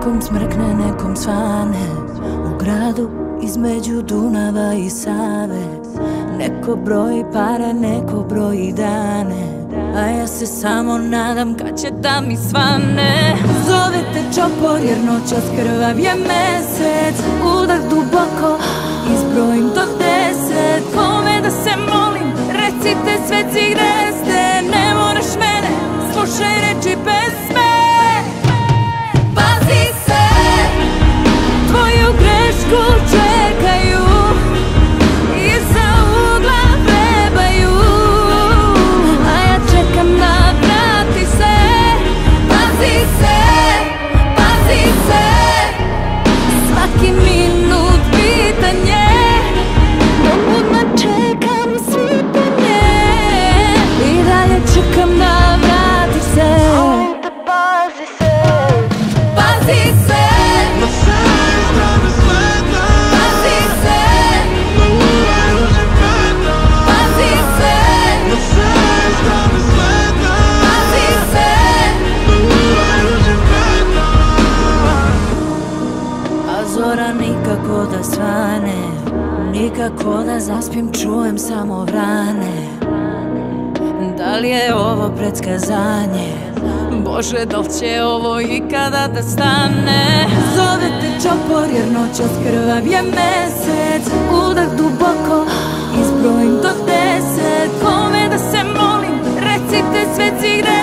Nekom smrkne, nekom svane, u gradu između Dunava i Save. Neko broji pare, neko broji dane, a ja se samo nadam kad će da mi svane. Zovete čopor jer noćas krvav je mesec. Udah duboko, izbrojim do 10. Kome da se molim, recite sveci gde ste. Ne moraš mene, slušaj reči pesme. Pazi se, tvoju grešku čekaju, iza ugla vrebaju, a ja čekam da vrati se. Pazi se, pazi se, svaki minut pitanje, budno čekam svitanje, i dalje čekam da vrati se. Pazi se, pazi se, pazi se, pazi se, pazi se. A zora nikako da svane, nikako da zaspim, čujem samo vrane. Da li je ovo predskazanje? Bože, da li će ovo ikada da stane? Zovete čopor jer noćas krvav je mesec. Udah duboko, izbrojim do 10. Kome da se molim, recite sveci gde